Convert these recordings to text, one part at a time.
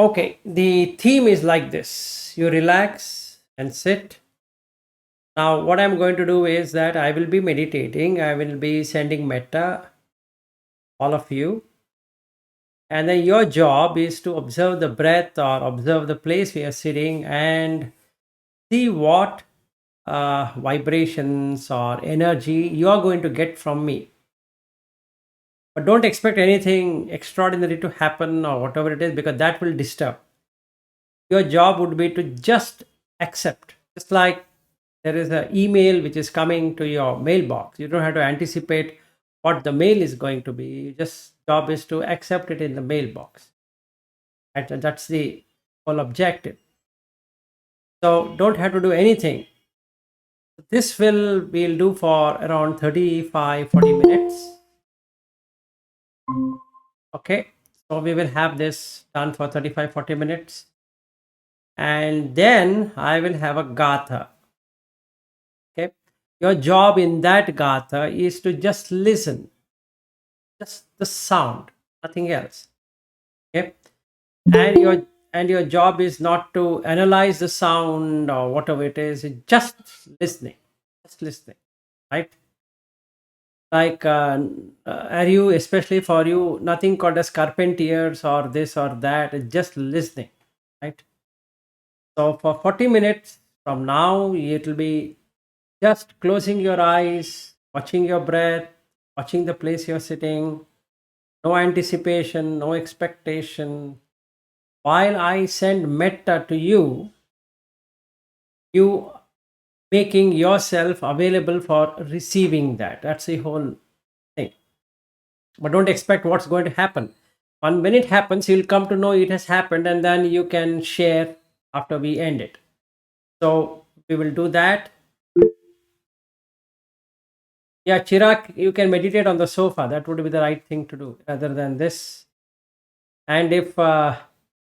Okay, the theme is like this. You relax and sit. Now, what I'm going to do is that I will be meditating. I will be sending metta, all of you. And then your job is to observe the breath or observe the place we are sitting and see what vibrations or energy you are going to get from me. But don't expect anything extraordinary to happen or whatever it is, because that will disturb. Your job would be to just accept. Just like there is an email which is coming to your mailbox, you don't have to anticipate what the mail is going to be. You just job is to accept it in the mailbox. That's the whole objective. So don't have to do anything. This we'll do for around 35-40 minutes. Okay, so we will have this done for 35-40 minutes, and then I will have a gatha. Okay, your job in that gatha is to just listen, just the sound, nothing else. Okay, and your job is not to analyze the sound or whatever it is. It's just listening, right? Like are you, especially for you, nothing called as carpentiers or this or that. It's just listening, right? So for 40 minutes from now, it will be just closing your eyes, watching your breath, watching the place you're sitting. No anticipation, no expectation. While I send metta to you, you making yourself available for receiving that. That's the whole thing. But don't expect what's going to happen. And when it happens, you'll come to know it has happened, and then you can share after we end it. So we will do that. Yeah, Chirag, you can meditate on the sofa. That would be the right thing to do rather than this. And if you are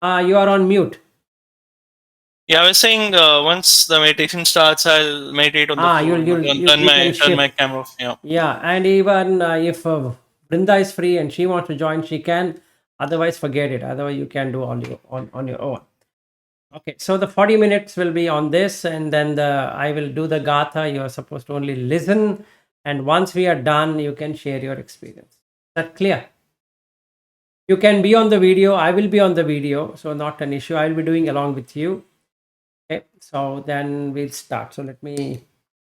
on mute, Yeah, I was saying once the meditation starts, I'll meditate on the floor. you can Turn my shift. camera off. Yeah. Yeah, and even if Brinda is free and she wants to join, she can. Otherwise, forget it. Otherwise, you can do all on your own. Okay, so the 40 minutes will be on this, and then I will do the gatha. You are supposed to only listen, and once we are done, you can share your experience. Is that clear? You can be on the video. I will be on the video, so not an issue. I will be doing along with you. Okay, so then we'll start. So let me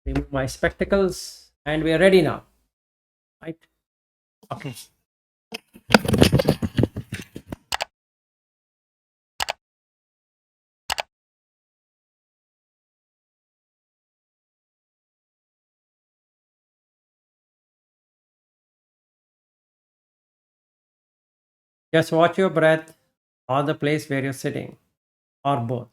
remove my spectacles, and we are ready now, right? Okay. Just watch your breath or the place where you're sitting, or both.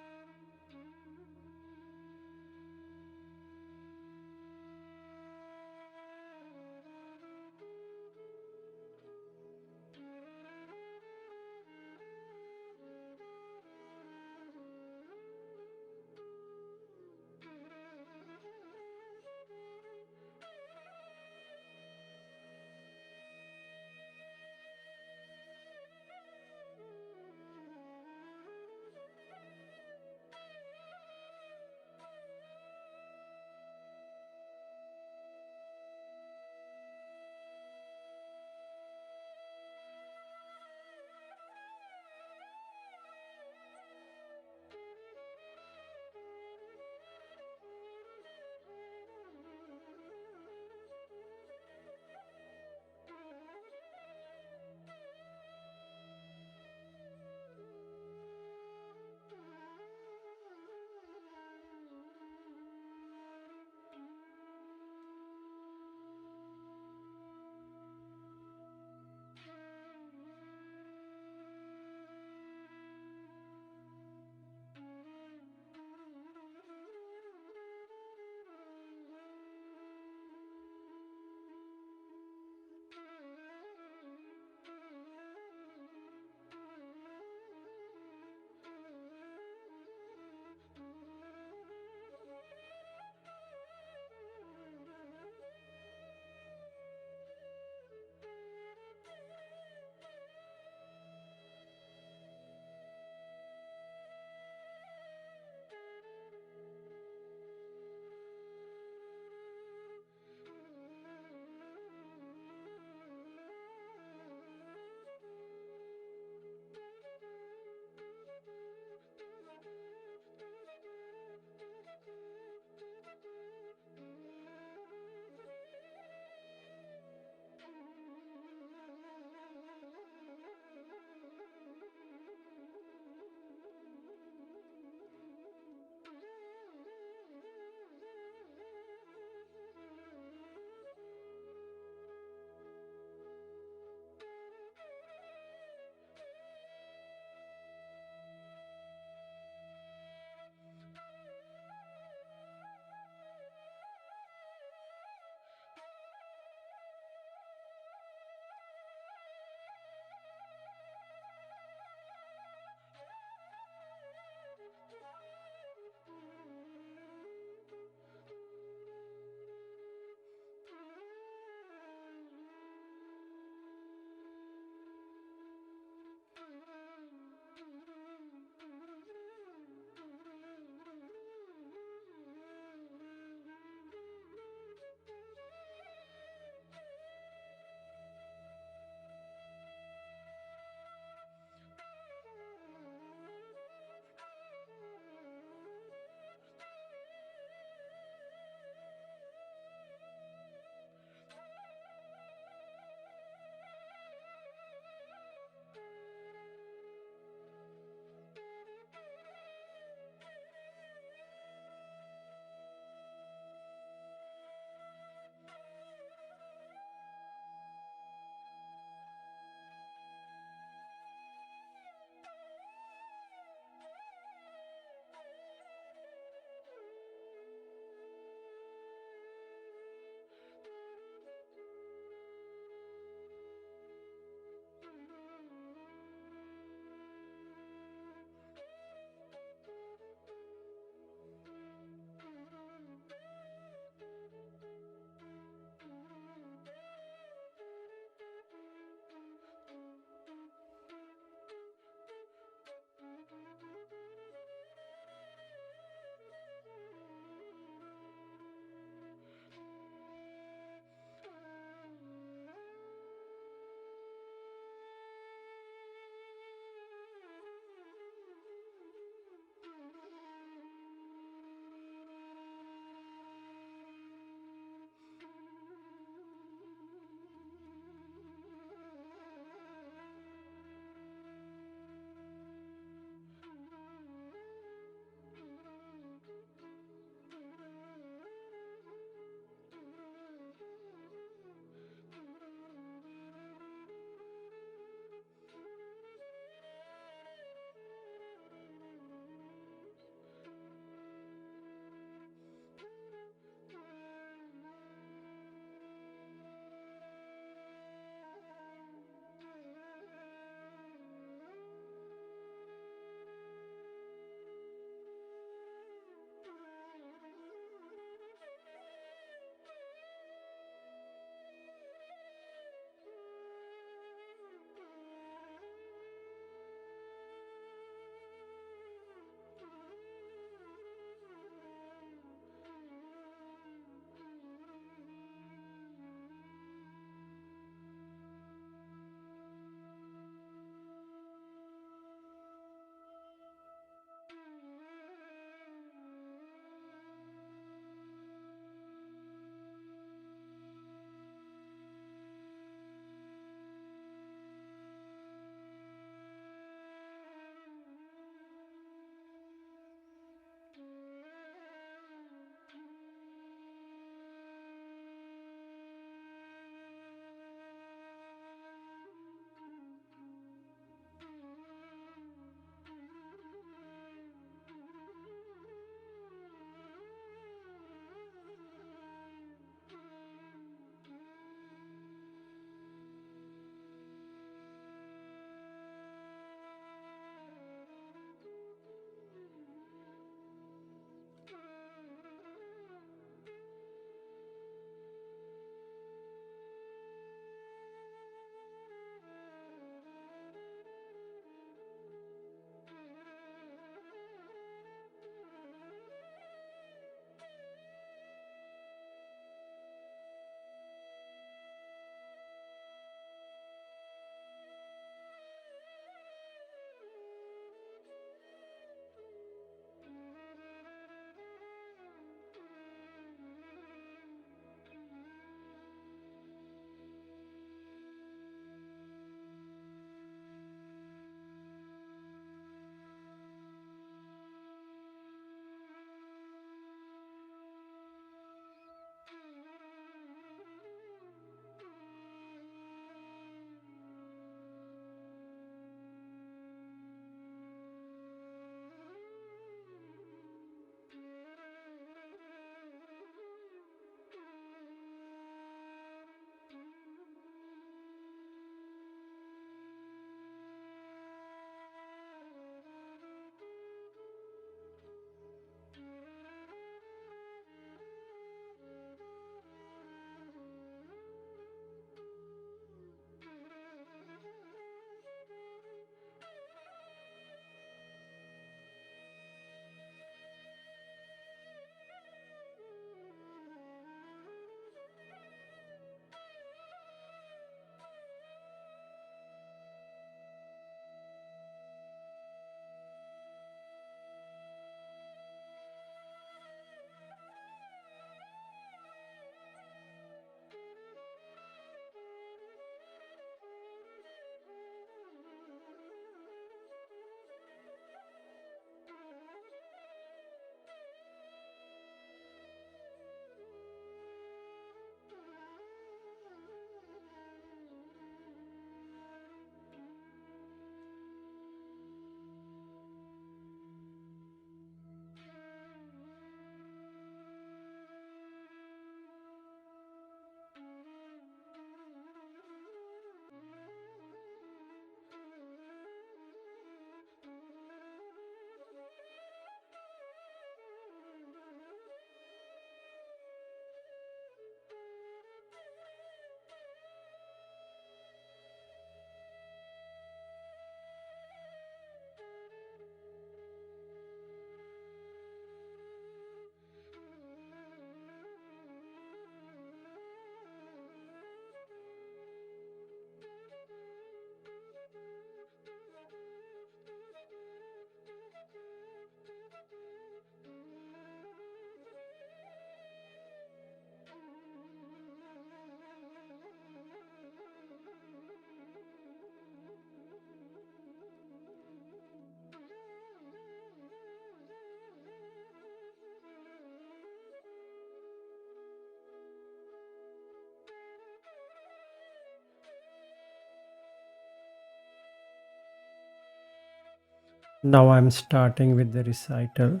Now I'm starting with the recital.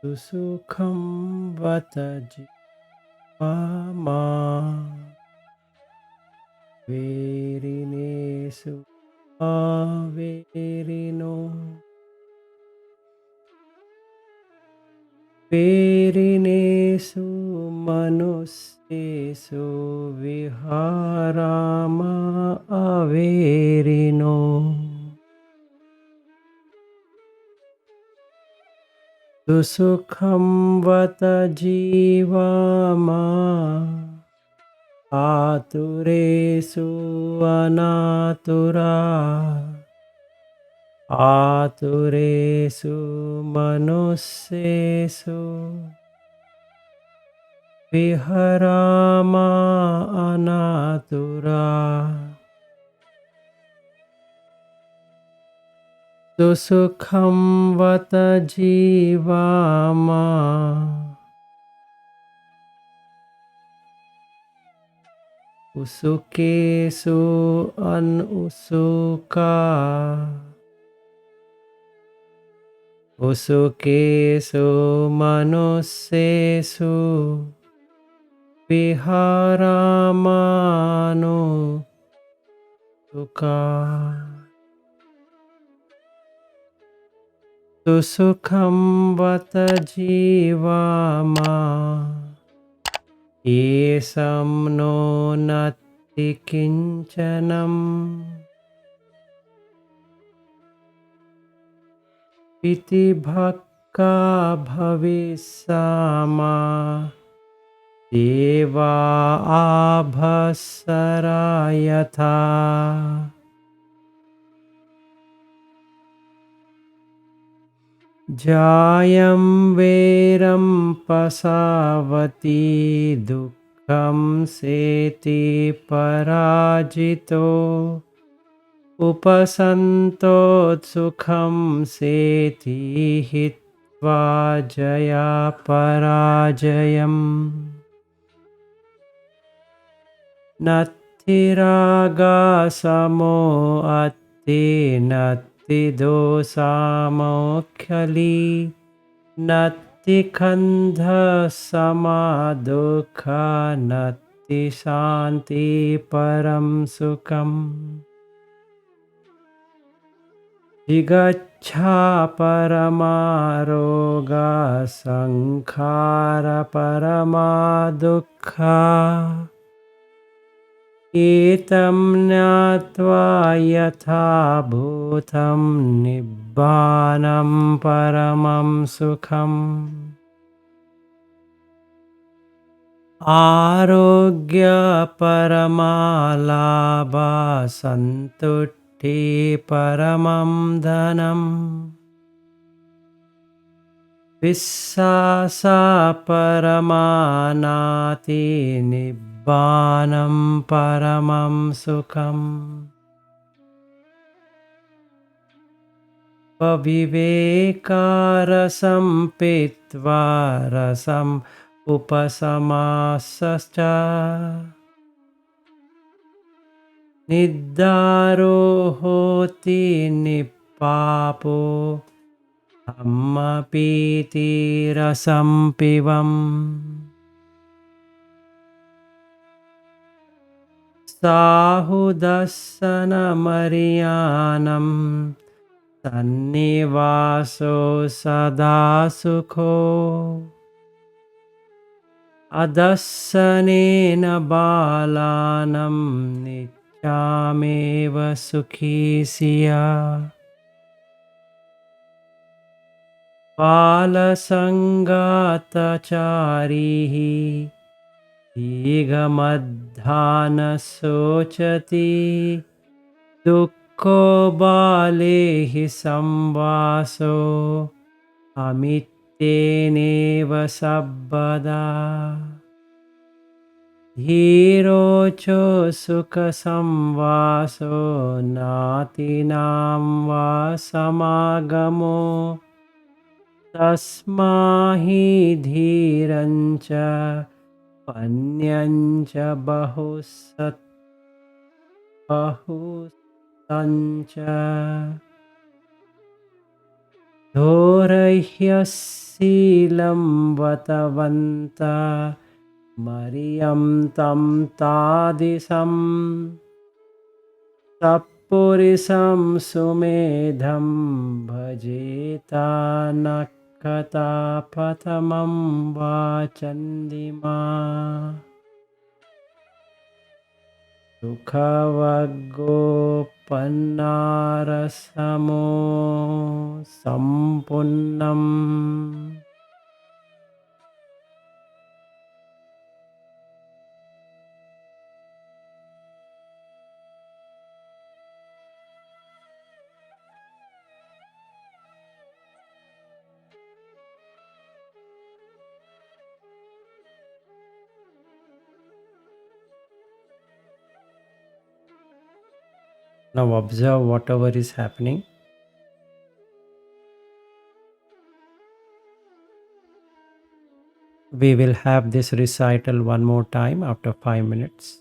Susukham vata jivama verinesu averino verinesu manussesu viharama averino Susukham vata jivama Aturesu anatura Aturesu manussesu Viharama anatura Susukham vata jivama Usukesu anusuka Usukesu manussesu Viharamanu sukha Susukham vata jivama Esam no natti kinchanam Piti bhakka bhavisama Deva abhasarayatha Jayam veram pasavati dukkam seti parajito Upasanto sukham seti hitva jaya parajayam Nattiraga samo atti natti dosamo khali Natti kandha sama dukha natti shanti param sukham Jigaccha paramaroga sankhara paramadukha Etam nyatva yatha bhutam nibbanam paramam sukham Arogya paramalabha santutti paramam dhanam Vissasa paramanati nibbanam paramam sukham Pavivekara pitva rasam upasamasascha Niddaro hoti nippapo Amma piti rasam pivam Sahudasana mariyanam Sannivaso sadasukho Adassanena balanam Nityameva sukhi siya Balasangata Digamadhana sochati Dukko balehi samvaso Amitteneva sabbada Dhirocho sukha samvaso Natinam va samagamo Tasmahi dhirancha Panyancha bahusat Sancha Dhorayya Silam Vatavanta Mariyam Tam Tadisam Sappurisam Sumedham Bhajeta Nakata Patamam Vachandima Sukhavaggo Pannarasamo Sampunnam. Now observe whatever is happening. We will have this recital one more time after 5 minutes.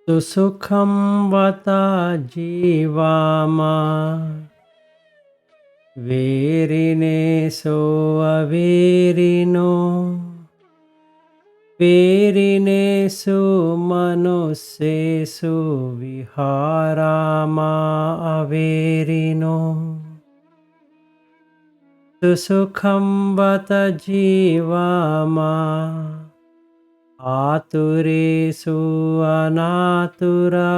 सुसुखं वता जीवामा वेरिनेसो अवेरिनो वेरिनेषु मनुष्येषु विहारामा अवेरिनो सुसुखं बत जीवामा आतुरेषु अनातुरा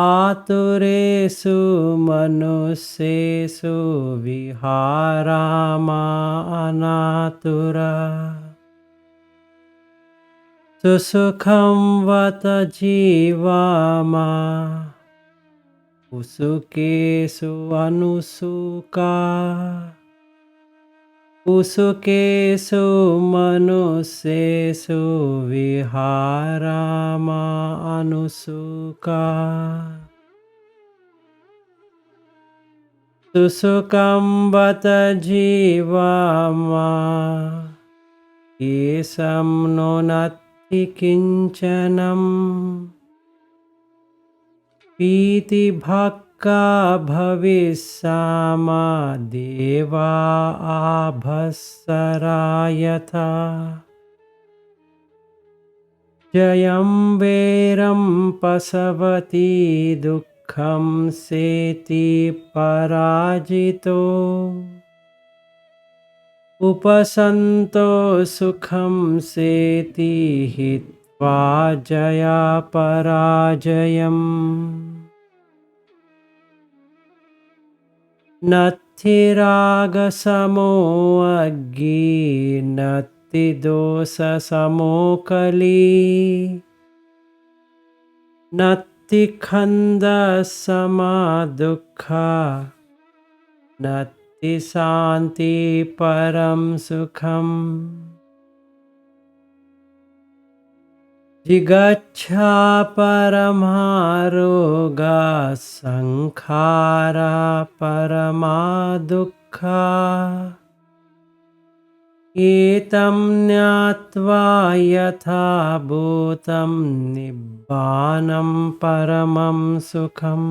आतुरेषु मनुष्येषु विहारामा अनातुरा सुसुखं वत जीवामा उसुकेषु अनुसुका उसुकेषु मनुष्येषु विहारामा अनुसुका सुसुखं बत जीवामा येषं no नत्ति किञ्चनम् पीतिभक्का भविष्यामा देवा आभस्सरा यथा जयं वैरं पशवती दुःखं सेति पराजितो उपसन्तो सुखं सेति हित्वा जया पराजयम् नत्थि रागसमो अग्गी नत्थि दोषसमो कली नत्थि खन्दसमा दुःखा नत्थि शान्ति परं सुखम् जिगच्छा परमारोगा संखारा परमा दुःखा एतं ज्ञात्वा यथा भूतं निब्बानं परमं सुखम्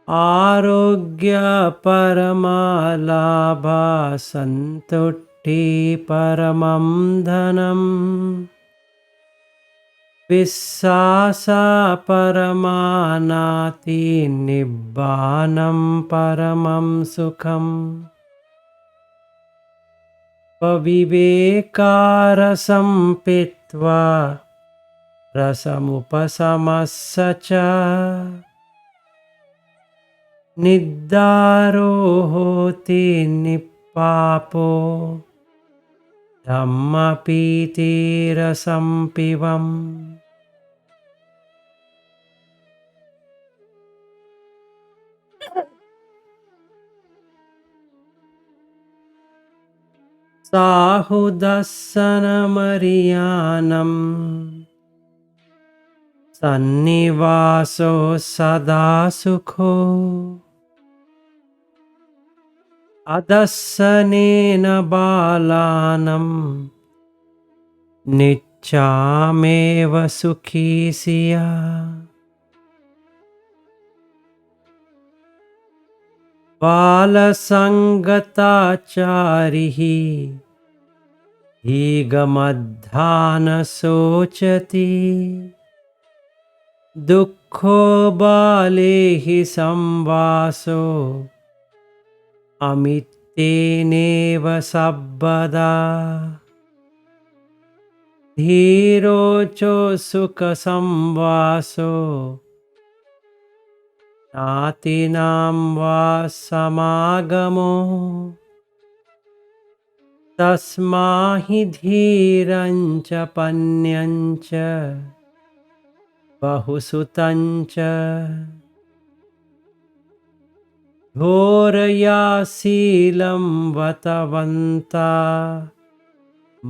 आरोग्य परमा लाभा सन्तुष्टि परमं धनम् विश्वास परमानाति निब्बानं परमं सुखम् विवेकारसं पीत्वा रसमुपशमस्य च निद्दारो होति निप्पापो धम्मपीतिरसं पिबम् साहुदर्शनमरियानं सन्निवासो सदा सुखो अदर्शनेन बालानं निच्चामेव सुखी सिया बालसङ्गताचारिः हीगमद्धा न शोचति दुःखो बाले हि संवासो अमित्येनेव सर्वदा धीरोचो सुखसंवासो नातीनां वा समागमो तस्मा हि धीरञ्च पन्यञ्च बहुसुतञ्च घोरया शीलं वतवन्ता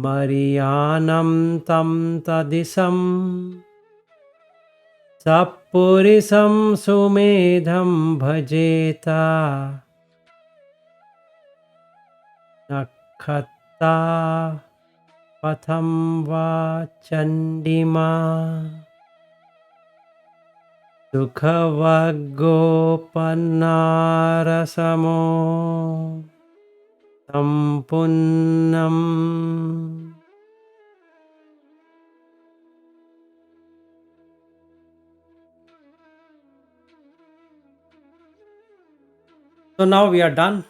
मर्यानं तं तदिशं सपुरुषं सुमेधं भजेता नक्षत्ता patham va chandima sukhavaggopanarasamo sampunnam. So now we are done.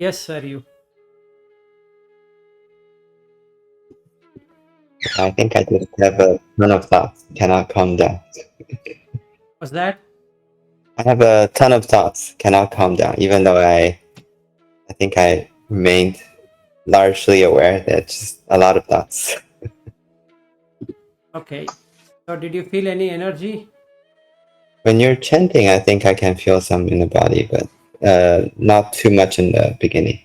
Yes, sir, you. I think I just have a ton of thoughts, cannot calm down. What's that? I have a ton of thoughts, cannot calm down, even though I think I remained largely aware that just a lot of thoughts. Okay. So did you feel any energy? When you're chanting, I think I can feel some in the body, but not too much in the beginning.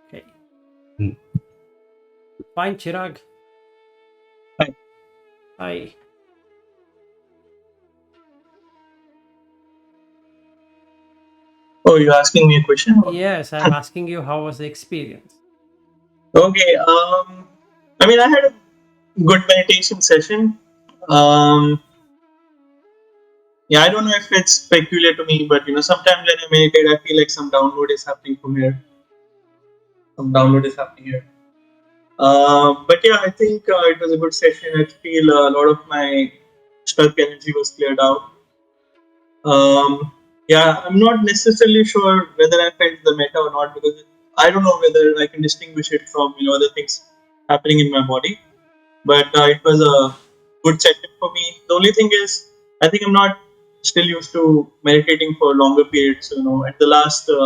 Okay. Mm. Fine, Chirag. Hi. Hi. Oh, you're asking me a question? Yes, I'm asking you how was the experience? Okay. I mean, I had a good meditation session. Um, yeah, I don't know if it's peculiar to me, but sometimes when I meditate, I feel like some download is happening from here. Some download is happening here. But yeah, I think it was a good session. I feel a lot of my stuck energy was cleared out. Yeah, I'm not necessarily sure whether I felt the meta or not because I don't know whether I can distinguish it from other things happening in my body. But it was a good session for me. The only thing is, I think I'm not still used to meditating for longer periods. At the last 10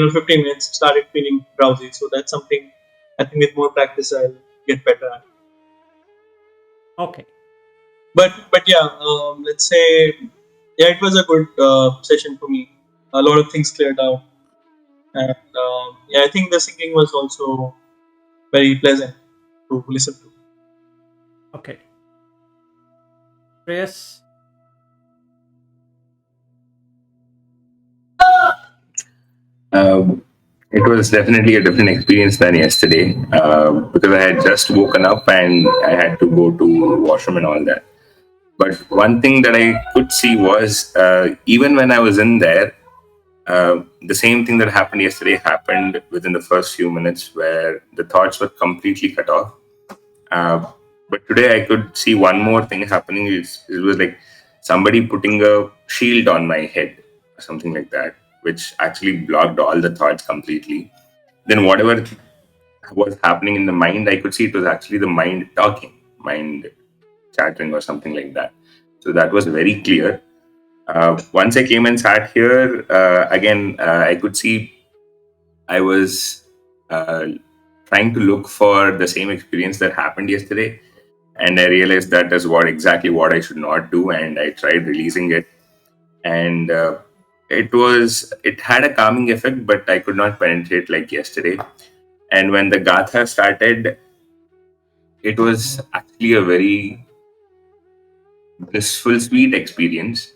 or 15 minutes, started feeling drowsy. So that's something I think with more practice I'll get better at. Okay. But yeah, let's say yeah, it was a good session for me. A lot of things cleared out, and yeah, I think the singing was also very pleasant to listen to. Okay. Yes. Um, it was definitely a different experience than yesterday because I had just woken up and I had to go to washroom and all that. But one thing that I could see was even when I was in there, the same thing that happened yesterday happened within the first few minutes where the thoughts were completely cut off. Uh, but today I could see one more thing happening. It was like somebody putting a shield on my head, or something like that, which actually blocked all the thoughts completely. Then whatever was happening in the mind, I could see it was actually the mind talking, mind chattering, or something like that. So that was very clear. Once I came and sat here, again, I could see I was uh, trying to look for the same experience that happened yesterday, and I realized that is exactly what I should not do, and I tried releasing it, and it had a calming effect, but I could not penetrate like yesterday. And when the gatha started, it was actually a very blissful, sweet experience.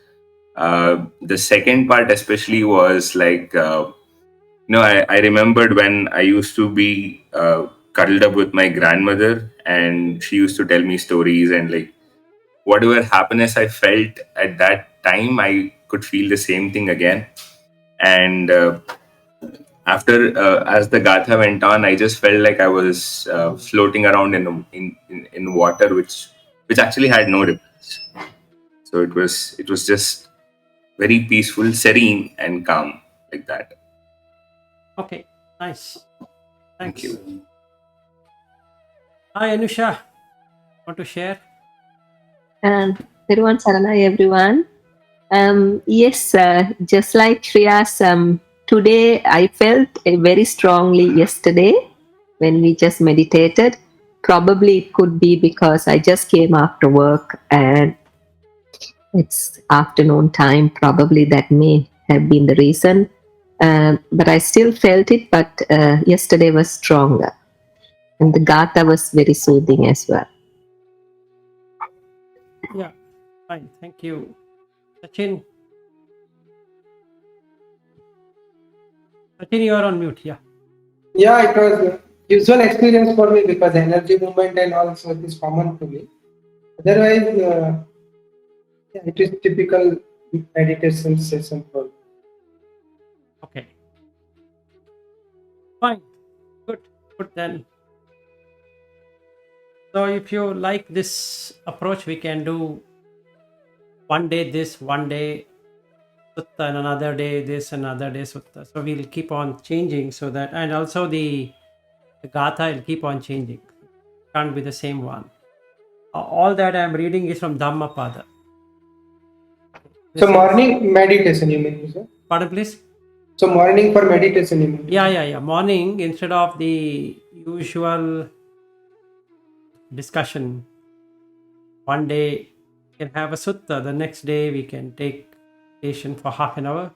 The second part, especially, was like I remembered when I used to be cuddled up with my grandmother, and she used to tell me stories, and like whatever happiness I felt at that time, I could feel the same thing again. And after as the gatha went on, I just felt like I was floating around in water, which actually had no ripples. So it was just very peaceful, serene, and calm, like that. Okay. Nice. Thanks. Thank you. Hi, Anusha. Want to share? Everyone, Sarana, everyone. Yes, just like Shreya's, today I felt very strongly yesterday when we just meditated. Probably it could be because I just came after work and it's afternoon time. Probably that may have been the reason. But I still felt it, but yesterday was stronger. And the gathā was very soothing as well. Yeah, fine. Thank you. Sachin. Sachin, you are on mute. Yeah. Yeah, it was a usual experience for me because energy movement and also it is common to me. Otherwise, yeah, it is typical meditation session for me. Okay. Fine. Good. Good then. So if you like this approach, we can do one day this, one day sutta, and another day this, another day sutta. So we'll keep on changing so that, and also the gatha will keep on changing. Can't be the same one. All that I'm reading is from Dhammapada. This So is- morning meditation, you mean, sir? Pardon, please. So morning for meditation, you mean? Yeah. Morning, instead of the usual discussion, one day we can have a sutta. The next day we can take meditation for half an hour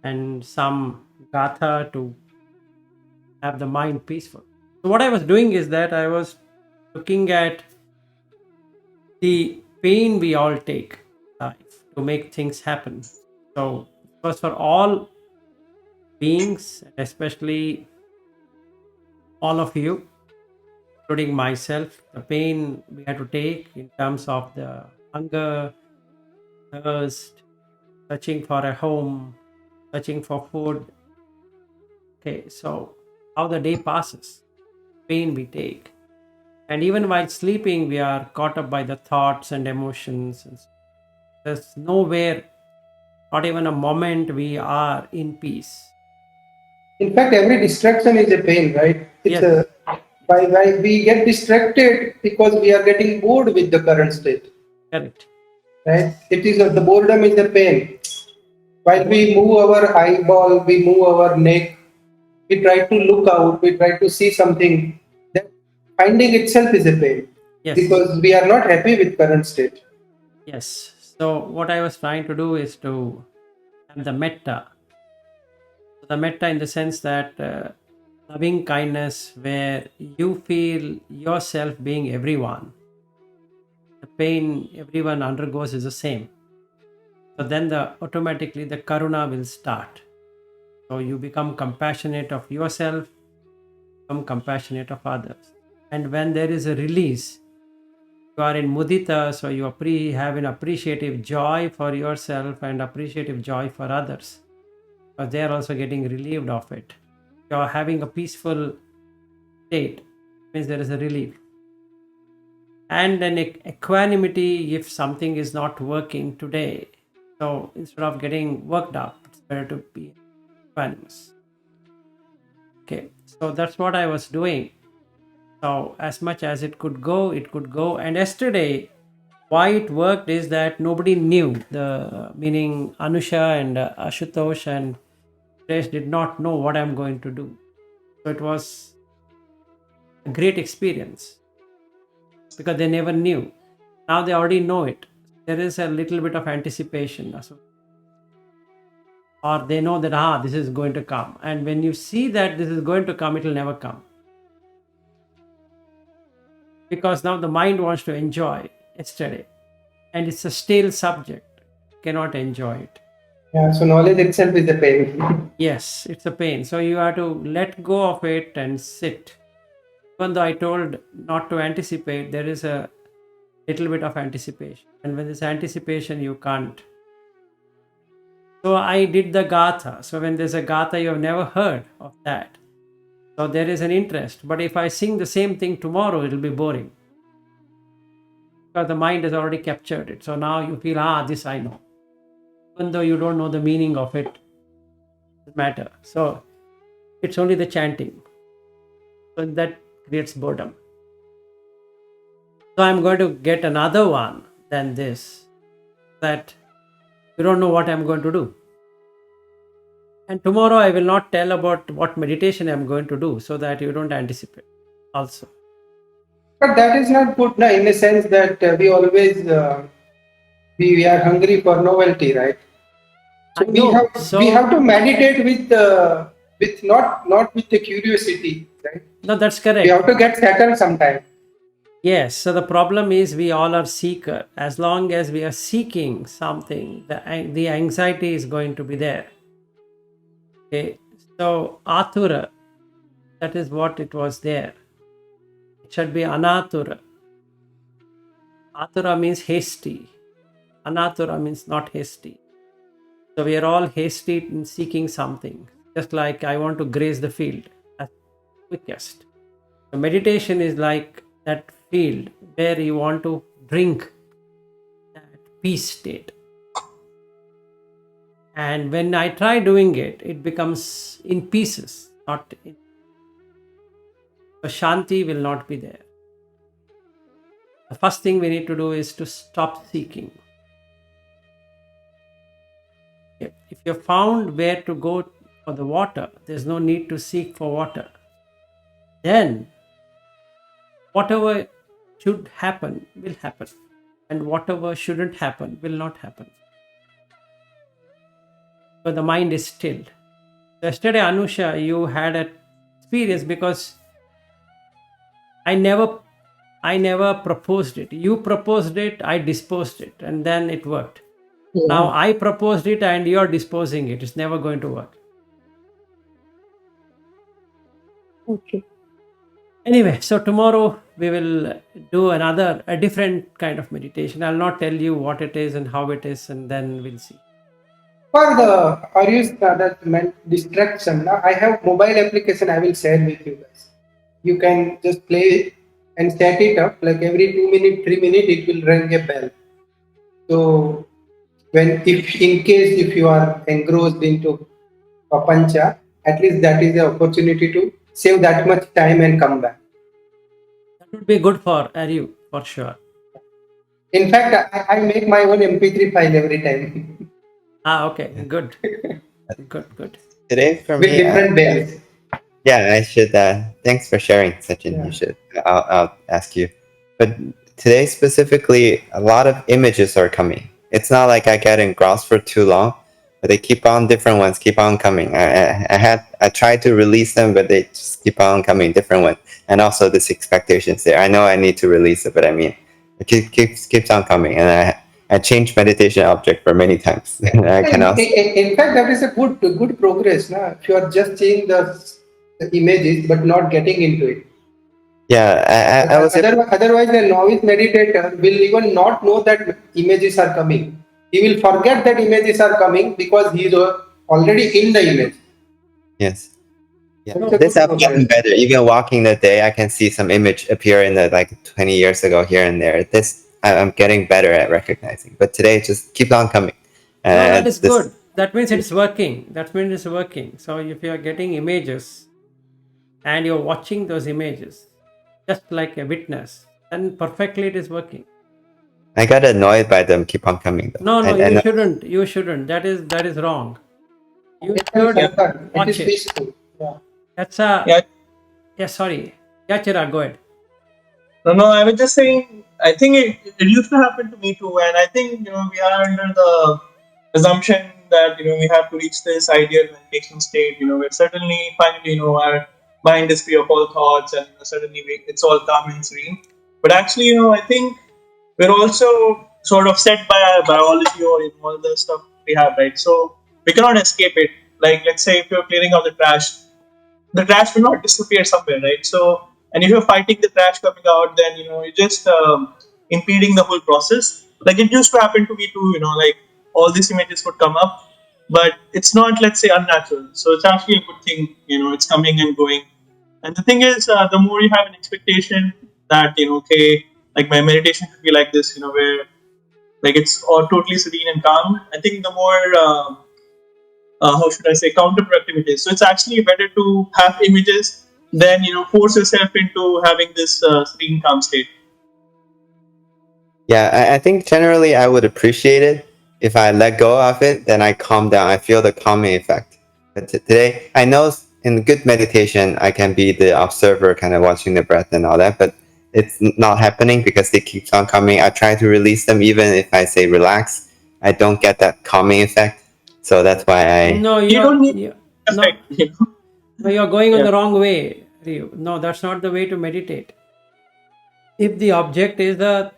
and some gatha to have the mind peaceful. So what I was doing is that I was looking at the pain we all take in life to make things happen. So it was for all beings, especially all of you, including myself, the pain we had to take in terms of the hunger, thirst, searching for a home, searching for food. Okay, so how the day passes, pain we take. And even while sleeping, we are caught up by the thoughts and emotions. And there's nowhere, not even a moment, we are in peace. In fact, every distraction is a pain, right? It's Yes. why we get distracted because we are getting bored with the current state, Correct. right? It is the boredom is a pain. While we move our eyeball, we move our neck, we try to look out, we try to see something. That finding itself is a pain Yes. because we are not happy with current state. Yes. So what I was trying to do is to have the metta. The metta in the sense that loving kindness where you feel yourself being everyone. The pain everyone undergoes is the same. So then automatically the karuna will start. So you become compassionate of yourself, become compassionate of others. And when there is a release, you are in mudita, so you have an appreciative joy for yourself and appreciative joy for others. Because they are also getting relieved of it. You are having a peaceful state, means there is a relief. And an equanimity if something is not working today. So instead of getting worked up, it's better to be equanimous. Okay, so that's what I was doing. So as much as it could go, it could go. And yesterday, why it worked is that nobody knew, the meaning Anusha and Ashutosh and Suresh did not know what I'm going to do. So it was a great experience because they never knew. Now they already know it. There is a little bit of anticipation. Or they know that, this is going to come. And when you see that this is going to come, it will never come. Because now the mind wants to enjoy yesterday. And it's a stale subject. Cannot enjoy it. Yeah, so knowledge itself is a pain. Yes, it's a pain. So you have to let go of it and sit. Even though I told not to anticipate, there is a little bit of anticipation. And when there's anticipation, you can't. So I did the gatha. So when there's a gatha, you have never heard of that. So there is an interest. But if I sing the same thing tomorrow, it will be boring. Because the mind has already captured it. So now you feel, this I know. Even though you don't know the meaning of it, doesn't matter. So it's only the chanting. So that creates boredom. So I'm going to get another one than this, that you don't know what I'm going to do. And tomorrow I will not tell about what meditation I'm going to do, so that you don't anticipate also. But that is not good, na, in the sense that we always we are hungry for novelty, right? So I know. So we have to meditate with not with the curiosity, right? no, that's We correct. have to get settled sometime. Yes. So the problem is we all are seeker. As long as we are seeking something, the anxiety is going to be there. Okay. So athura, that is what it was there. It should be anathura. Athura means hasty. Anathura means not hasty. So we are all hasty in seeking something. Just like I want to graze the field as quickest. So meditation is like that field where you want to drink that peace state. And when I try doing it, it becomes in pieces, not in. So Shanti will not be there. The first thing we need to do is to stop seeking. If you're found where to go for the water, there's no need to seek for water. Then whatever should happen will happen, and whatever shouldn't happen will not happen. So the mind is stilled. Yesterday, Anusha, you had an experience because I never proposed it. You proposed it, I disposed it, and then it worked. Now I proposed it and you're disposing it. It's never going to work. Okay. Anyway, so tomorrow we will do a different kind of meditation. I'll not tell you what it is and how it is, and then we'll see. For the that meant distraction, na, I have mobile application I will share with you guys. You can just play it and set it up like every 2 minutes, 3 minutes it will ring a bell. So if in case if you are engrossed into papancha, at least that is the opportunity to save that much time and come back. That would be good for you, for sure. In fact, I make my own MP3 file every time. Okay, good. Good. Today for With me, different bells. yeah, I should. Thanks for sharing, Sachin. Yeah. You should. I'll ask you. But today specifically, a lot of images are coming. It's not like I get engrossed for too long, but they keep on. Different ones keep on coming. I tried to release them, but they just keep on coming. Different ones, and also this expectations there. I know I need to release it, but I mean, it keeps on coming, and I changed meditation object for many times. I cannot. In fact, that is a good progress. Na? If you are just seeing the images but not getting into it. Yeah, I was. Otherwise, a novice meditator will even not know that images are coming. He will forget that images are coming because he is already in the image. Yes. Yeah. That's a This good I've gotten progress. better. Even walking the day, I can see some image appear in the 20 years ago here and there. I'm getting better at recognizing. But today, it just keeps on coming. No, that is good. That means it's working. That means it's working. So if you are getting images and you're watching those images just like a witness, then perfectly it is working. I got annoyed by them. Keep on coming though. No, And you shouldn't. You shouldn't. That is wrong. You should It watch is it. peaceful. Yeah. That's a Yeah. sorry. Yeah, Chirag, go ahead. No, I was just saying, I think it used to happen to me too. And I think, we are under the assumption that, we have to reach this ideal meditation state, where certainly, finally, our mind is free of all thoughts and suddenly it's all calm and serene. But actually, I think we're also sort of set by our biology or all the stuff we have, right? So we cannot escape it. Like, let's say if you're clearing out the trash will not disappear somewhere, right? So, and if you're fighting the trash coming out, then you're just impeding the whole process. Like it used to happen to me too, like all these images would come up, but it's not, let's say, unnatural. So it's actually a good thing, it's coming and going. And the thing is, the more you have an expectation that okay, like my meditation should be like this, where like it's all totally serene and calm. I think the more how should I say, counterproductive it is. So it's actually better to have images then force yourself into having this serene calm state. Yeah, I think generally I would appreciate it if I let go of it, then I calm down. I feel the calming effect. But today, I know in good meditation, I can be the observer, kind of watching the breath and all that, but it's not happening because they keep on coming. I try to release them, even if I say relax, I don't get that calming effect. So that's why I. No, You don't need no, effect. no, you're going on Yeah. the wrong way. No, that's not the way to meditate. If the object is the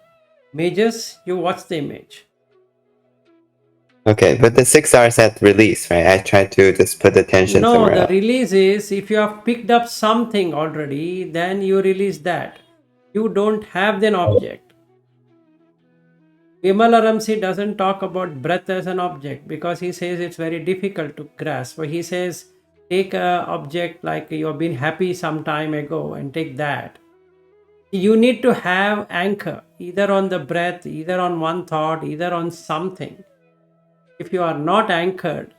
images, you watch the image. Okay, but the 6 hours at release, right? I try to just put attention No, somewhere the else. release is if you have picked up something already, then you release that. You don't have an object. Vimala Ramsey doesn't talk about breath as an object because he says it's very difficult to grasp. So he says, take a object like you've been happy some time ago and take that. You need to have anchor either on the breath, either on one thought, either on something. If you are not anchored,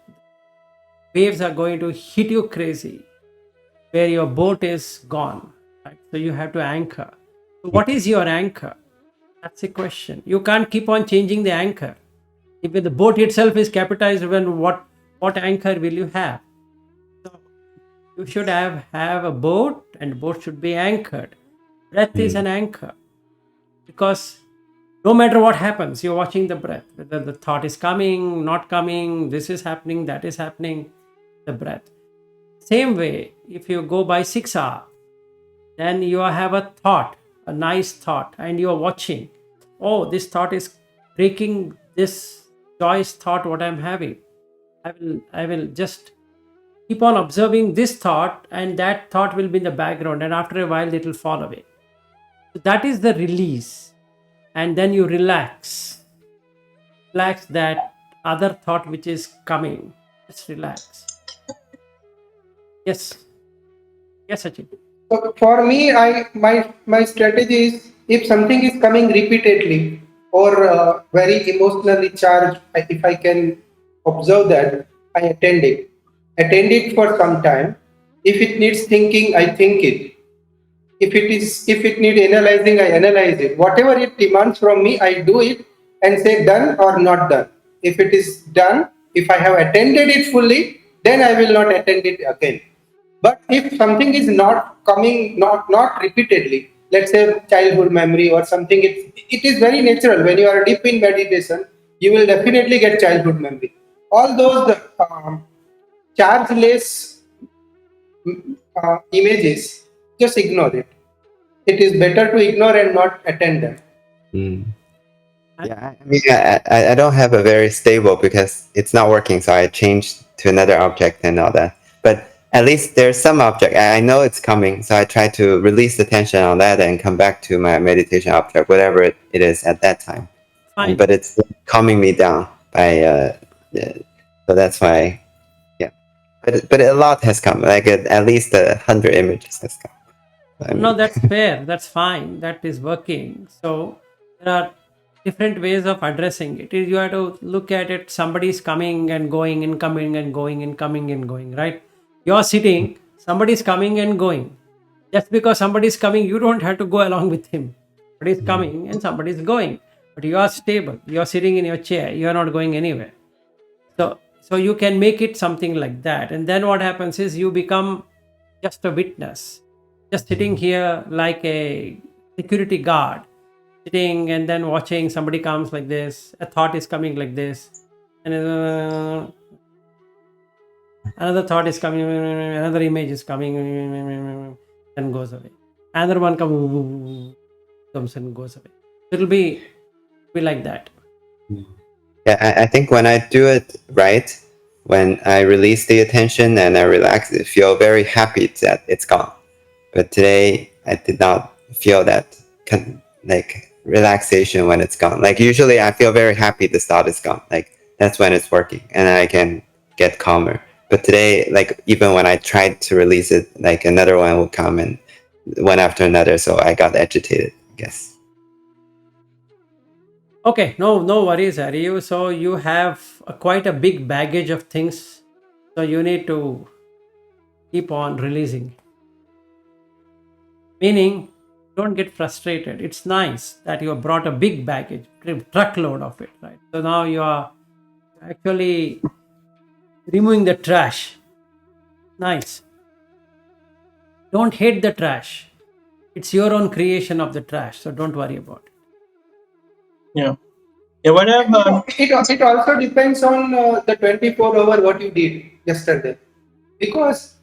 waves are going to hit you crazy where your boat is gone. Right? So you have to anchor. So what is your anchor? That's the question. You can't keep on changing the anchor. If the boat itself is capitalized, then what anchor will you have? So you should have a boat, and boat should be anchored. Breath is an anchor because no matter what happens, you're watching the breath. Whether the thought is coming, not coming, this is happening, that is happening, the breath. Same way, if you go by 6 hours, then you have a thought, a nice thought, and you are watching. Oh, this thought is breaking this joyous thought what I'm having. I will just keep on observing this thought, and that thought will be in the background, and after a while it will fall away. So that is the release. And then you relax that other thought which is coming. Just relax. Yes, Sachin. So for me, my strategy is if something is coming repeatedly or very emotionally charged, if I can observe that, I attend it. Attend it for some time. If it needs thinking, I think it. If it needs analyzing, I analyze it. Whatever it demands from me, I do it and say done or not done. If it is done, if I have attended it fully, then I will not attend it again. But if something is not coming, not repeatedly, let's say childhood memory or something, it is very natural. When you are deep in meditation, you will definitely get childhood memory. All those chargeless images, just ignore it. It is better to ignore and not attend them. Yeah, I mean, I don't have a very stable because it's not working, so I changed to another object and all that. But at least there's some object. I know it's coming, so I try to release the tension on that and come back to my meditation object, whatever it is at that time. Fine. But it's calming me down by, so that's why, yeah. But a lot has come, like at least 100 images has come. I mean, No, that's fair. That's fine. That is working. So there are different ways of addressing it. You have to look at it. Somebody's coming and going and coming and going and coming and going, right? You're sitting, somebody's coming and going. Just because somebody's coming, you don't have to go along with him. Somebody's coming and somebody's going. But you are stable. You're sitting in your chair. You're not going anywhere. So you can make it something like that. And then what happens is you become just a witness. Just sitting here like a security guard, sitting and then watching somebody comes like this, a thought is coming like this, and another thought is coming, another image is coming, and goes away. Another one comes and goes away. It'll be like that. yeah, I think when I do it right, when I release the attention and I relax, I feel very happy that it's gone. But today, I did not feel that like relaxation when it's gone. Like usually, I feel very happy this thought is gone. Like that's when it's working, and I can get calmer. But today, like even when I tried to release it, like another one will come and one after another, so I got agitated, I guess. Okay, no worries, Hari. So you have quite a big baggage of things. So you need to keep on releasing. Meaning, don't get frustrated. It's nice that you have brought a big baggage, truckload of it, right? So now you are actually removing the trash. Nice. Don't hate the trash. It's your own creation of the trash, so don't worry about it. Yeah. Yeah, what I've It also depends on the 24-hour what you did yesterday, because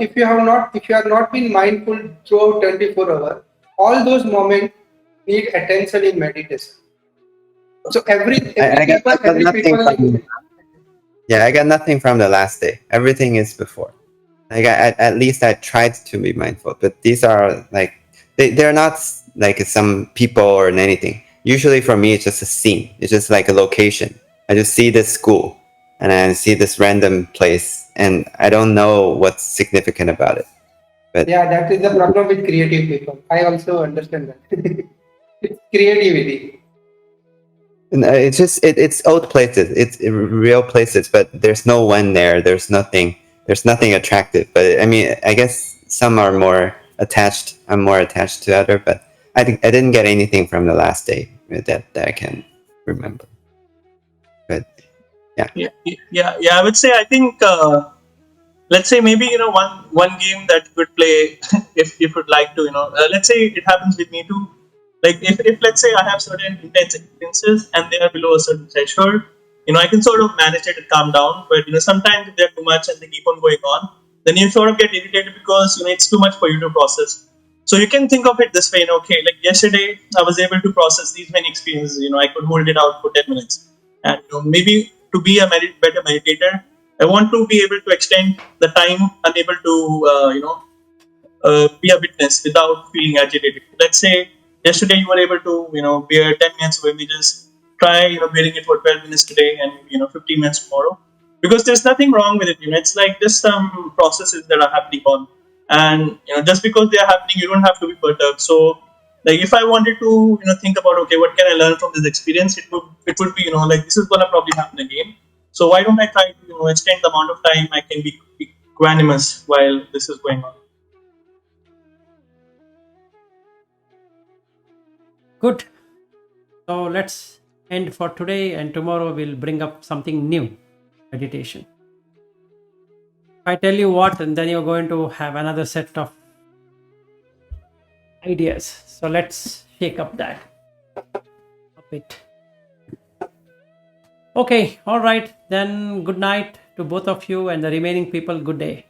if you have not been mindful throughout 24 hours, all those moments need attention in meditation. So I got nothing people yeah, I got nothing from the last day. Everything is before. Like at least I tried to be mindful, but these are like they're not like some people or anything. Usually for me, it's just a scene. It's just like a location. I just see this school and I see this random place, and I don't know what's significant about it. But yeah, that is the problem with creative people. I also understand that. It's creativity. it's just it's old places. It's real places, but there's no one there. There's nothing. There's nothing attractive. But I mean, I guess some are more attached. I'm more attached to other, but I didn't get anything from the last day that I can remember. But yeah, I would say I think let's say maybe one game that you could play if you would like to let's say it happens with me too. Like if let's say I have certain intense experiences and they are below a certain threshold, I can sort of manage it and calm down. But sometimes if they're too much and they keep on going on, then you sort of get irritated because it's too much for you to process. So you can think of it this way, okay, like yesterday I was able to process these many experiences. I could hold it out for 10 minutes, and maybe to be a better meditator, I want to be able to extend the time I'm able to, be a witness without feeling agitated. Let's say yesterday you were able to, bear 10 minutes of images. Try, bearing it for 12 minutes today and 15 minutes tomorrow. Because there's nothing wrong with it. It's like just some processes that are happening on, and just because they are happening, you don't have to be perturbed. So, like if I wanted to, think about okay, what can I learn from this experience? It would be like this is gonna probably happen again. So why don't I try to extend the amount of time I can be equanimous while this is going on? Good. So let's end for today, and tomorrow we'll bring up something new, meditation. If I tell you what, and then you're going to have another set of ideas. So let's shake up that a bit. Okay, all right. Then good night to both of you and the remaining people. Good day.